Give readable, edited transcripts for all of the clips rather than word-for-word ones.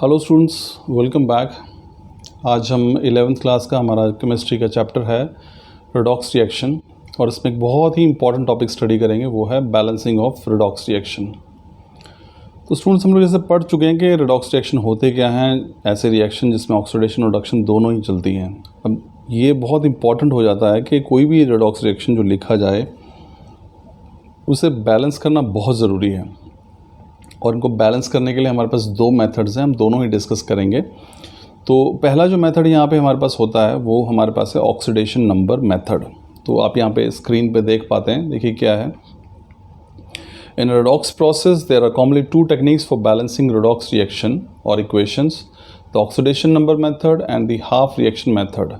Hello students, welcome back. आज हम 11th class का हमारा केमिस्ट्री का चैप्टर है रेडॉक्स रिएक्शन और इसमें एक बहुत ही इंपॉर्टेंट टॉपिक स्टडी करेंगे, वो है बैलेंसिंग ऑफ रेडॉक्स रिएक्शन। तो स्टूडेंट्स, हम लोग जैसे पढ़ चुके हैं कि रेडॉक्स रिएक्शन होते क्या हैं, ऐसे रिएक्शन जिसमें ऑक्सीडेशन और रिडक्शन दोनों ही चलती हैं। अब ये बहुत इंपॉर्टेंट हो जाता है कि कोई भी रेडॉक्स रिएक्शन जो लिखा जाए उसे बैलेंस करना बहुत ज़रूरी है, और इनको बैलेंस करने के लिए हमारे पास दो मेथड्स हैं, हम दोनों ही डिस्कस करेंगे। तो पहला जो मेथड यहाँ पे हमारे पास होता है वो हमारे पास है ऑक्सीडेशन नंबर मेथड। तो आप यहाँ पे स्क्रीन पे देख पाते हैं, देखिए क्या है। In redox process there are commonly two techniques for balancing redox reaction और equations, the oxidation number method and the half reaction method.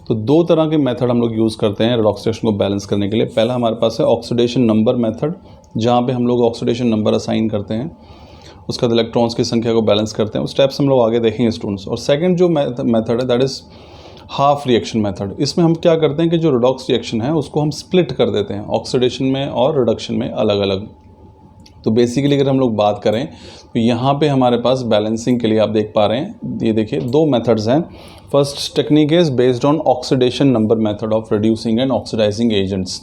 तो दो तरह के मेथड हम लोग यूज़ करते हैं रेडॉक्स रिएक्शन को बैलेंस करने के लिए। पहला हमारे पास है ऑक्सीडेशन नंबर मेथड, जहाँ पे हम लोग ऑक्सीडेशन नंबर असाइन करते हैं, उसका इलेक्ट्रॉन्स की संख्या को बैलेंस करते हैं। वो स्टेप्स हम लोग आगे देखेंगे स्टूडेंट्स। और सेकंड जो मेथड है that is half reaction method. इसमें हम क्या करते हैं कि जो रेडॉक्स रिएक्शन है उसको हम स्प्लिट कर देते हैं ऑक्सीडेशन में और रिडक्शन में अलग अलग। तो बेसिकली अगर हम लोग बात करें तो यहाँ पे हमारे पास बैलेंसिंग के लिए आप देख पा रहे हैं, ये देखिए दो मेथड्स हैं। First technique is based on oxidation number method of reducing and oxidising agents.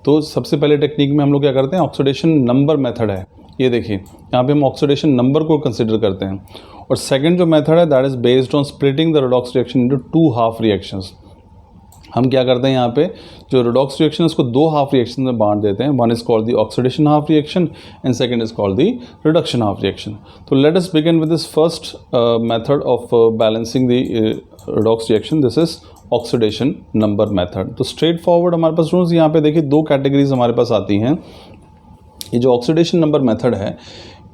तो सबसे पहले टेक्निक में हम लोग क्या करते हैं, ऑक्सीडेशन नंबर मेथड है, ये देखिए यहाँ पे हम ऑक्सीडेशन नंबर को कंसिडर करते हैं। और सेकंड जो मेथड है that is based on splitting the redox reaction into two half reactions. हम क्या करते हैं, यहाँ पे जो रेडॉक्स रिएक्शन है उसको दो हाफ रिएक्शन में बांट देते हैं। One is called the oxidation half reaction and second is called the reduction half reaction. तो let us begin with this first method of balancing the redox reaction, this is oxidation number method. तो straightforward हमारे पास students यहाँ पे देखिए दो categories हमारे पास आती हैं। ये जो ऑक्सीडेशन नंबर मेथड है,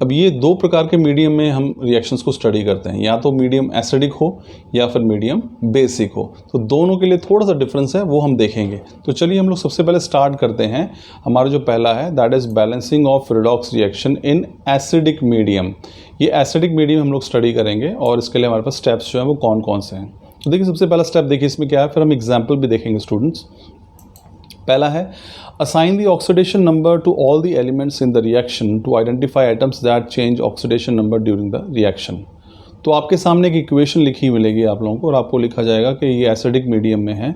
अब ये दो प्रकार के मीडियम में हम रिएक्शंस को स्टडी करते हैं, या तो मीडियम एसिडिक हो या फिर मीडियम बेसिक हो। तो दोनों के लिए थोड़ा सा डिफरेंस है, वो हम देखेंगे। तो चलिए हम लोग सबसे पहले स्टार्ट करते हैं। हमारा जो पहला है that is balancing of redox reaction in acidic medium. ये एसिडिक मीडियम हम लोग स्टडी करेंगे और इसके लिए हमारे पास स्टेप्स जो हैं वो कौन कौन से हैं। तो देखिए सबसे पहला स्टेप देखिए इसमें क्या है, फिर हम एग्जाम्पल भी देखेंगे स्टूडेंट्स। पहला है assign the oxidation number to all the elements in the reaction to identify atoms that change oxidation number during the reaction। तो आपके सामने एक इक्वेशन लिखी मिलेगी आप लोगों को और आपको लिखा जाएगा कि ये एसिडिक मीडियम में है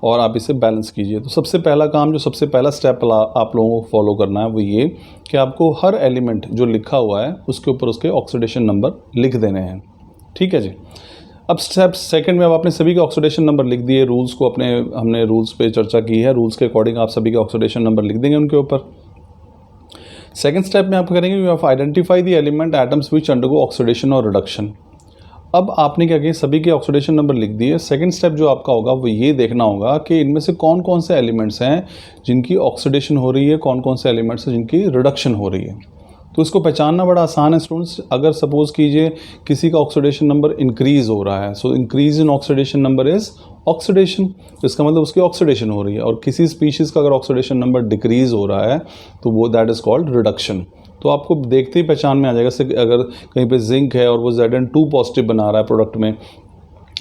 और आप इसे बैलेंस कीजिए। तो सबसे पहला काम, जो सबसे पहला स्टेप आप लोगों को फॉलो करना है वो ये कि आपको हर एलिमेंट जो लिखा हुआ है उसके ऊपर उसके ऑक्सीडेशन नंबर लिख देने हैं। ठीक है जी। अब स्टेप सेकंड में अब आपने सभी के ऑक्सीडेशन नंबर लिख दिए, रूल्स को हमने रूल्स पे चर्चा की है, रूल्स के अकॉर्डिंग आप सभी के ऑक्सीडेशन नंबर लिख देंगे उनके ऊपर। सेकंड स्टेप में आप करेंगे you have identify the element atoms which undergo oxidation और रिडक्शन। अब आपने क्या किया, सभी के ऑक्सीडेशन नंबर लिख दिए। सेकंड स्टेप जो आपका होगा वो ये देखना होगा कि इनमें से कौन कौन से एलिमेंट्स हैं जिनकी ऑक्सीडेशन हो रही है, कौन कौन से एलिमेंट्स हैं जिनकी रिडक्शन हो रही है। तो इसको पहचानना बड़ा आसान है स्टूडेंट्स। अगर सपोज कीजिए किसी का ऑक्सीडेशन नंबर इंक्रीज हो रहा है, so increase in oxidation number is oxidation, तो इसका मतलब उसकी ऑक्सीडेशन हो रही है। और किसी स्पीशीज़ का अगर ऑक्सीडेशन नंबर डिक्रीज हो रहा है तो वो दैट इज़ कॉल्ड रिडक्शन। तो आपको देखते ही पहचान में आ जाएगा। अगर कहीं पे जिंक है और वो Zn2 पॉजिटिव बना रहा है प्रोडक्ट में,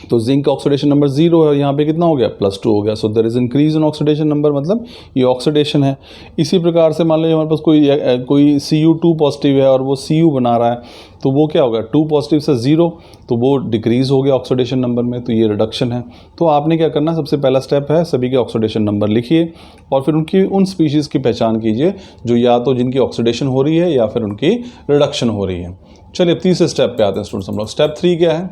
तो जिंक का ऑक्सीडेशन नंबर 0 है और यहाँ पे कितना हो गया, +2 हो गया। So there is increase in oxidation number, मतलब ये ऑक्सीडेशन है। इसी प्रकार से मान लीजिए हमारे पास कोई Cu2 पॉजिटिव है और वो Cu बना रहा है, तो वो क्या होगा, 2 पॉजिटिव से 0, तो वो डिक्रीज हो गया ऑक्सीडेशन नंबर में, तो ये रिडक्शन है। तो आपने क्या करना है, सबसे पहला स्टेप है सभी के ऑक्सीडेशन नंबर लिखिए और फिर उन स्पीशीज़ की पहचान कीजिए जो या तो जिनकी ऑक्सीडेशन हो रही है या फिर उनकी रिडक्शन हो रही है। चलिए अब तीसरे स्टेप पे आते हैं स्टूडेंट्स हम लोग। स्टेप 3 क्या है,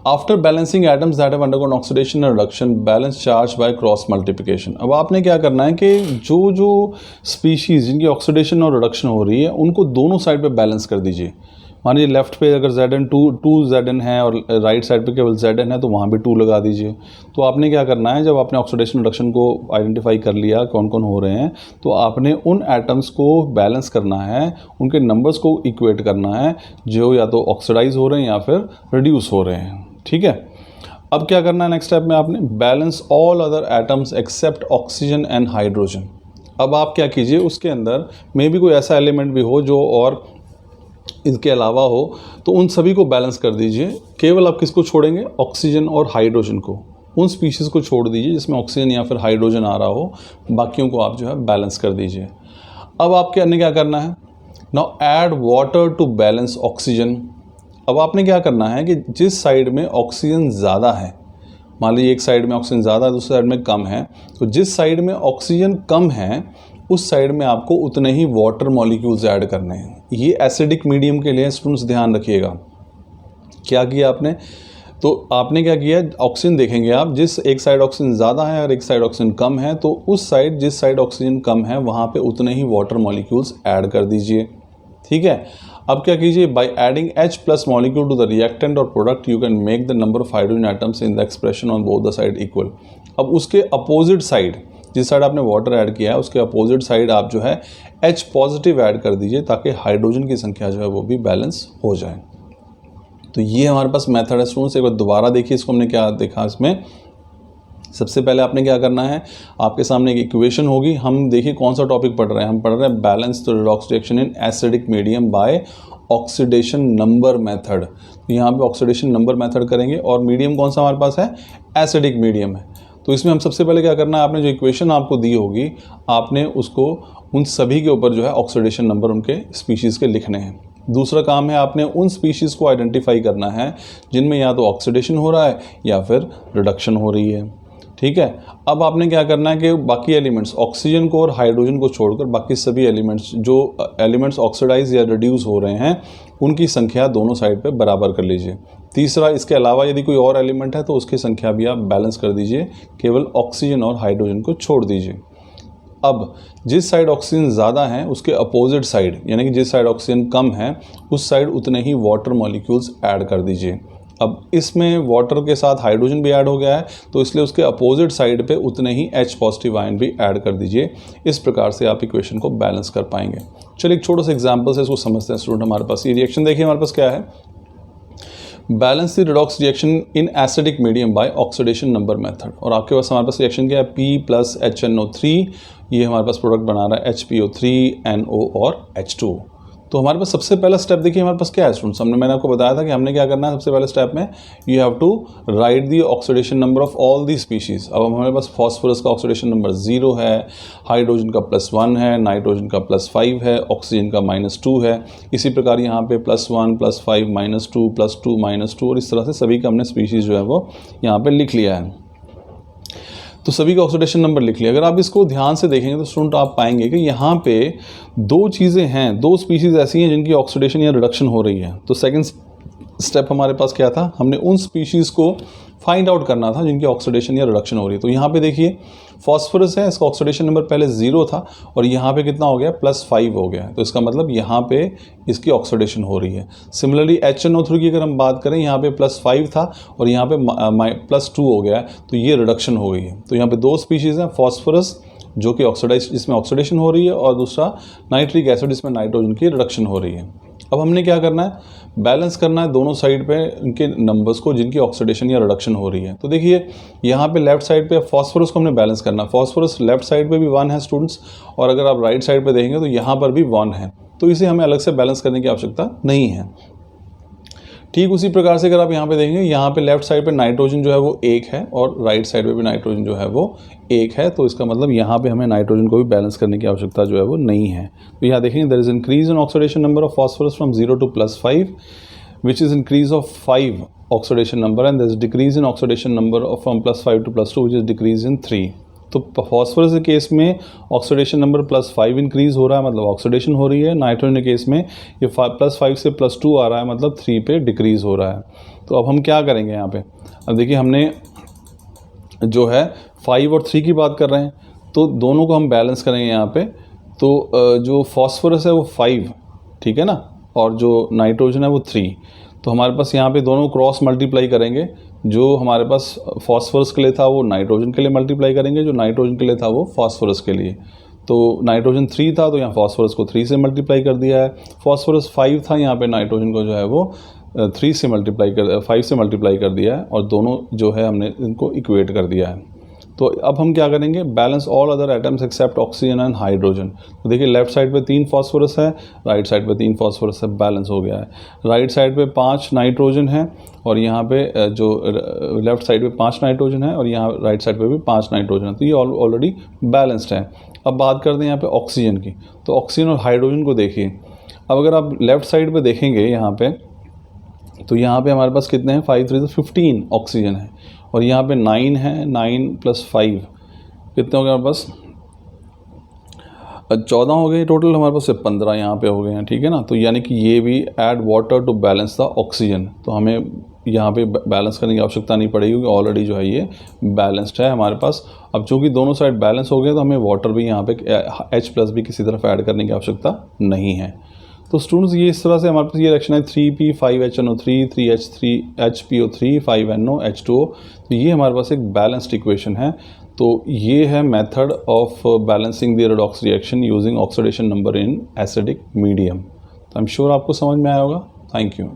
after balancing atoms that have undergone oxidation and reduction, balance charge by cross multiplication. अब आपने क्या करना है कि जो स्पीशीज़ जिनकी ऑक्सीडेशन और रिडक्शन हो रही है उनको दोनों साइड पे बैलेंस कर दीजिए। मान लीजिए लेफ्ट पे अगर Zn2 Zn है और राइट साइड पे केवल Zn है, तो वहाँ भी 2 लगा दीजिए। तो आपने क्या करना है, जब आपने ऑक्सीडेशन रिडक्शन को आइडेंटिफाई कर लिया कौन कौन हो रहे हैं, तो आपने उन एटम्स को बैलेंस करना है, उनके नंबर्स को इक्वेट करना है जो या तो ऑक्सीडाइज हो रहे हैं या फिर रिड्यूस हो रहे हैं। ठीक है। अब क्या करना है नेक्स्ट स्टेप में, आपने balance all other atoms except oxygen and hydrogen. अब आप क्या कीजिए, उसके अंदर मे भी कोई ऐसा एलिमेंट भी हो जो और इसके अलावा हो, तो उन सभी को बैलेंस कर दीजिए। केवल आप किसको छोड़ेंगे, ऑक्सीजन और हाइड्रोजन को। उन स्पीशीज़ को छोड़ दीजिए जिसमें ऑक्सीजन या फिर हाइड्रोजन आ रहा हो, बाकियों को आप जो है बैलेंस कर दीजिए। अब आपके अन्य क्या करना है, now add water to balance oxygen अब आपने क्या करना है कि जिस साइड में ऑक्सीजन ज़्यादा है, मान लीजिए एक साइड में ऑक्सीजन ज़्यादा है, दूसरी साइड में कम है, तो जिस साइड में ऑक्सीजन कम है उस साइड में आपको उतने ही वाटर मॉलिक्यूल्स ऐड करने हैं। ये एसिडिक मीडियम के लिए स्टूडेंट्स ध्यान रखिएगा। क्या किया आपने, तो आपने क्या किया, ऑक्सीजन देखेंगे आप, जिस एक साइड ऑक्सीजन ज़्यादा है और एक साइड ऑक्सीजन कम है, तो उस साइड जिस साइड ऑक्सीजन कम है वहाँ पे उतने ही वाटर मॉलिक्यूल्स ऐड कर दीजिए। ठीक है, अब क्या कीजिए, by adding H plus molecule to the reactant और product you can make the number of hydrogen atoms in the expression on both the side equal. अब उसके अपोजिट साइड, जिस साइड आपने वाटर ऐड किया है उसके अपोजिट साइड आप जो है H पॉजिटिव ऐड कर दीजिए ताकि हाइड्रोजन की संख्या जो है वो भी बैलेंस हो जाए। तो ये हमारे पास मेथड है स्टूडेंट्स। एक बार दोबारा देखिए इसको, हमने क्या देखा इसमें। सबसे पहले आपने क्या करना है, आपके सामने एक इक्वेशन होगी। हम देखिए कौन सा टॉपिक पढ़ रहे हैं, हम पढ़ रहे हैं balance the redox reaction in acidic medium by oxidation number method. तो यहाँ पे ऑक्सीडेशन नंबर मेथड करेंगे और मीडियम कौन सा हमारे पास है, एसिडिक मीडियम है। तो इसमें हम सबसे पहले क्या करना है, आपने जो इक्वेशन आपको दी होगी आपने उसको उन सभी के ऊपर जो है ऑक्सीडेशन नंबर उनके स्पीशीज़ के लिखने हैं। दूसरा काम है आपने उन स्पीशीज़ को आइडेंटिफाई करना है जिनमें या तो ऑक्सीडेशन हो रहा है या फिर रिडक्शन हो रही है। ठीक है, अब आपने क्या करना है कि बाकी एलिमेंट्स, ऑक्सीजन को और हाइड्रोजन को छोड़कर बाकी सभी एलिमेंट्स, जो एलिमेंट्स ऑक्सीडाइज या रिड्यूस हो रहे हैं उनकी संख्या दोनों साइड पे बराबर कर लीजिए। तीसरा, इसके अलावा यदि कोई और एलिमेंट है तो उसकी संख्या भी आप बैलेंस कर दीजिए, केवल ऑक्सीजन और हाइड्रोजन को छोड़ दीजिए। अब जिस साइड ऑक्सीजन ज़्यादा है उसके अपोजिट साइड, यानी कि जिस साइड ऑक्सीजन कम है उस साइड उतने ही वाटर मॉलिक्यूल्स ऐड कर दीजिए। अब इसमें वाटर के साथ हाइड्रोजन भी ऐड हो गया है तो इसलिए उसके अपोजिट साइड पे उतने ही H पॉजिटिव आयन भी ऐड कर दीजिए। इस प्रकार से आप इक्वेशन को बैलेंस कर पाएंगे। चलिए एक छोटा सा एग्जांपल से इसको समझते हैं स्टूडेंट। हमारे पास ये रिएक्शन देखिए, हमारे पास क्या है, balance the redox reaction in acidic medium by oxidation number method. और आपके पास हमारे पास रिएक्शन क्या है, P प्लस HNO3, ये हमारे पास प्रोडक्ट बना रहा है HPO3, NO और H2। तो हमारे पास सबसे पहला स्टेप देखिए हमारे पास क्या है स्टूडेंट्स, मैंने आपको बताया था कि हमने क्या करना है। सबसे पहले स्टेप में you have to write the oxidation number of all the species. अब हमारे पास फॉस्फोरस का ऑक्सीडेशन नंबर 0 है, हाइड्रोजन का +1 है, नाइट्रोजन का +5 है, ऑक्सीजन का -2 है। इसी प्रकार यहाँ पे +1 +5 -2 +2 -2 और इस तरह से सभी का हमने स्पीशीज़ जो है वो यहाँ पे लिख लिया है। तो सभी का ऑक्सीडेशन नंबर लिख लिया। अगर आप इसको ध्यान से देखेंगे तो स्टूडेंट आप पाएंगे कि यहाँ पे दो चीज़ें हैं, दो स्पीशीज़ ऐसी हैं जिनकी ऑक्सीडेशन या रिडक्शन हो रही है। तो सेकंड स्टेप हमारे पास क्या था, हमने उन स्पीशीज़ को फाइंड आउट करना था जिनकी ऑक्सीडेशन या रिडक्शन हो रही है। तो यहाँ पे देखिए फॉस्फोरस है, इसका ऑक्सीडेशन नंबर पहले 0 था और यहाँ पे कितना हो गया, +5 हो गया। तो इसका मतलब यहाँ पे इसकी ऑक्सीडेशन हो रही है। सिमिलरली HNO3 की अगर हम बात करें, यहाँ पे +5 था और यहाँ पे +2 हो गया, तो ये रिडक्शन हो गई है। तो यहाँ पे दो स्पीशीज़ हैं, फॉस्फोरस जो कि ऑक्सीडाइज, इसमें ऑक्सीडेशन हो रही है, और दूसरा नाइट्रिक एसिड, इसमें नाइट्रोजन की रिडक्शन हो रही है। अब हमने क्या करना है, बैलेंस करना है दोनों साइड पे इनके नंबर्स को जिनकी ऑक्सीडेशन या रिडक्शन हो रही है। तो देखिए यहाँ पे लेफ्ट साइड पे फॉस्फोरस को हमने बैलेंस करना है। फॉस्फोरस लेफ्ट साइड पे भी 1 है स्टूडेंट्स, और अगर आप राइट साइड पे देखेंगे तो यहाँ पर भी 1 है। तो इसे हमें अलग से बैलेंस करने की आवश्यकता नहीं है। ठीक उसी प्रकार से अगर आप यहाँ पे देखेंगे, यहाँ पे लेफ्ट साइड पे नाइट्रोजन जो है वो 1 है और राइट साइड पे भी नाइट्रोजन जो है वो 1 है। तो इसका मतलब यहाँ पे हमें नाइट्रोजन को भी बैलेंस करने की आवश्यकता जो है वो नहीं है। तो यहाँ देखेंगे there is increase in oxidation number of phosphorus from 0 to +5 which is increase of 5 oxidation number, and there is decrease in oxidation number of from +5 to +2 which is decrease in 3। तो फॉस्फोरस के case में oxidation number +5 increase हो रहा है, मतलब oxidation हो रही है। नाइट्रोजन के केस में ये +5 से +2 आ रहा है, मतलब 3 पे डिक्रीज़ हो रहा है। तो अब हम क्या करेंगे यहाँ पे, अब देखिए हमने जो है 5 और 3 की बात कर रहे हैं, तो दोनों को हम बैलेंस करेंगे यहाँ पे। तो जो फॉस्फोरस है वो 5, ठीक है ना, और जो नाइट्रोजन है वो 3। तो हमारे पास यहाँ पे दोनों क्रॉस मल्टीप्लाई करेंगे। जो हमारे पास फॉस्फोरस के लिए था वो नाइट्रोजन के लिए मल्टीप्लाई करेंगे, जो नाइट्रोजन के लिए था वो फॉस्फोरस के लिए। तो नाइट्रोजन 3 था तो यहाँ फॉस्फोरस को 3 से मल्टीप्लाई कर दिया है। फॉस्फोरस 5 था, यहाँ पे नाइट्रोजन को जो है वो 5 से मल्टीप्लाई कर दिया है, और दोनों जो है हमने इनको इक्वेट कर दिया है। तो अब हम क्या करेंगे, balance all other atoms except oxygen and hydrogen. तो देखिए लेफ्ट साइड पे 3 फॉस्फोरस है, राइट साइड पे 3 फॉस्फोरस है, बैलेंस हो गया है। राइट साइड पे 5 नाइट्रोजन है, और यहाँ पे जो लेफ्ट साइड पे 5 नाइट्रोजन है, और यहाँ राइट साइड पे भी 5 नाइट्रोजन है। तो ये ऑलरेडी बैलेंस्ड है। अब बात करते हैं यहाँ पे ऑक्सीजन की। तो ऑक्सीजन और हाइड्रोजन को देखिए, अब अगर आप लेफ्ट साइड पे देखेंगे यहाँ पे, तो यहाँ पे हमारे पास कितने हैं, 5 3 15 ऑक्सीजन है, और यहाँ पे 9 है, 9 + 5 कितने हो गए हमारे पास, 14 हो गए टोटल हमारे पास, से 15 यहाँ पे हो गए हैं, ठीक है ना। तो यानी कि ये भी add water to balance the oxygen, तो हमें यहाँ पे बैलेंस करने की आवश्यकता नहीं पड़ेगी क्योंकि ऑलरेडी जो है ये बैलेंस्ड है हमारे पास। अब चूँकि दोनों साइड बैलेंस हो गए तो हमें वाटर भी यहाँ पे H+ भी किसी तरफ ऐड करने की आवश्यकता नहीं है। तो स्टूडेंट्स ये इस तरह से हमारे पास ये रिएक्शन है 3P5HNO3 3H3 HPO3 5NO H2O। तो ये हमारे पास एक बैलेंस्ड इक्वेशन है। तो ये है method of balancing the redox reaction using oxidation number in acidic medium. तो आई एम श्योर आपको समझ में आया होगा। Thank you.